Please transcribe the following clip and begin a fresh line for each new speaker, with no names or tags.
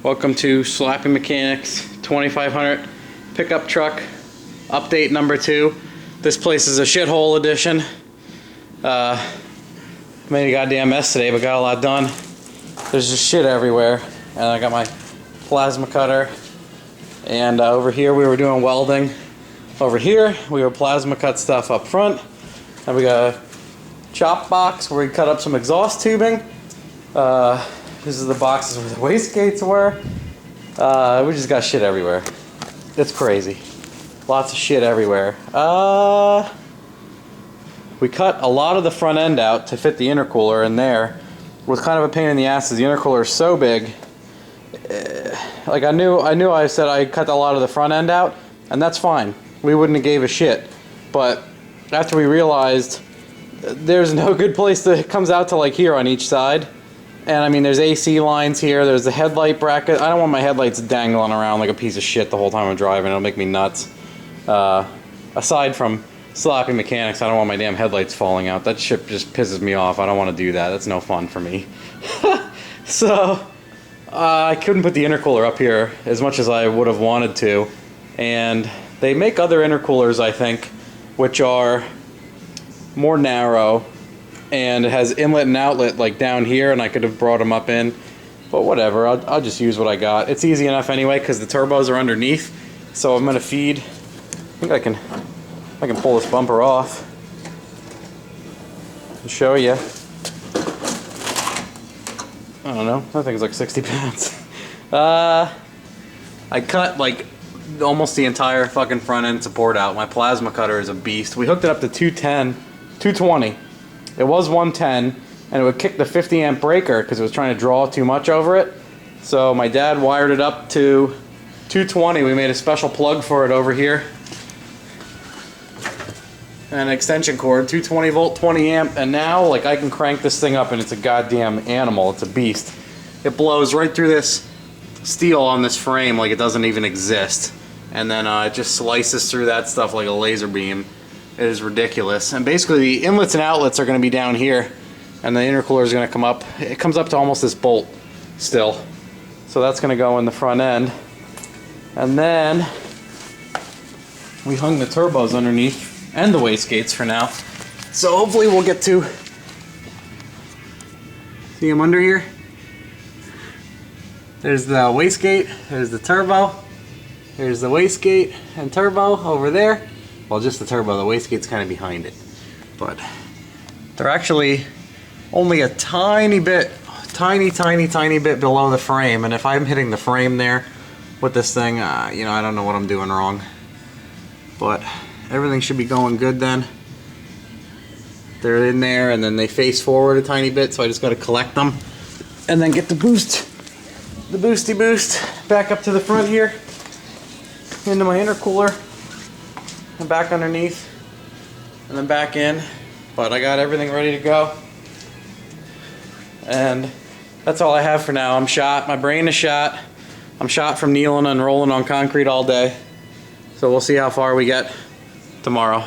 Welcome to Slappy Mechanics 2500 pickup truck update number 2. This place is a shithole edition. Made a goddamn mess today, but got a lot done. There's just shit everywhere, and I got my plasma cutter. And over here we were doing welding. Over here we were plasma cut stuff up front, and we got a chop box where we cut up some exhaust tubing. This is the boxes where the wastegates were. We just got shit everywhere. It's crazy. Lots of shit everywhere. We cut a lot of the front end out to fit the intercooler in there. It was kind of a pain in the ass because the intercooler is so big. Like I knew I said I cut a lot of the front end out, and that's fine. We wouldn't have gave a shit. But after we realized there's no good place that comes out to like here on each side. And I mean, there's AC lines here, there's the headlight bracket. I don't want my headlights dangling around like a piece of shit the whole time I'm driving. It'll make me nuts. Aside from Slappy Mechanics, I don't want my damn headlights falling out. That shit just pisses me off. I don't want to do that. That's no fun for me. So, I couldn't put the intercooler up here as much as I would have wanted to. And they make other intercoolers, I think, which are more narrow. And it has inlet and outlet like down here, and I could have brought them up in, but whatever, I'll just use what I got. It's easy enough anyway because the turbos are underneath, so I'm gonna feed. I think I can pull this bumper off and show you. I don't know, that thing's like 60 pounds. I cut like almost the entire fucking front end support out. My plasma cutter is a beast. We hooked it up to 220. It was 110, and it would kick the 50 amp breaker because it was trying to draw too much over it. So my dad wired it up to 220. We made a special plug for it over here. And an extension cord, 220 volt, 20 amp, and now like I can crank this thing up and it's a goddamn animal. It's a beast. It blows right through this steel on this frame like it doesn't even exist. And then it just slices through that stuff like a laser beam. It is ridiculous. And basically the inlets and outlets are going to be down here, and the intercooler is going to come up. It comes up to almost this bolt still. So that's going to go in the front end. And then we hung the turbos underneath and the wastegates for now. So hopefully we'll get to see them under here. There's the wastegate, there's the turbo, there's the wastegate and turbo over there. Well, just the turbo, the wastegate's kind of behind it. But they're actually only a tiny bit, tiny bit below the frame. And if I'm hitting the frame there with this thing, you know, I don't know what I'm doing wrong. But everything should be going good then. They're in there, and then they face forward a tiny bit, so I just got to collect them. And then get the boosty boost back up to the front here, into my intercooler. And back underneath, and then back in. But I got everything ready to go, and that's all I have for now. I'm shot. My brain is shot. I'm shot from kneeling and rolling on concrete all day. So we'll see how far we get tomorrow.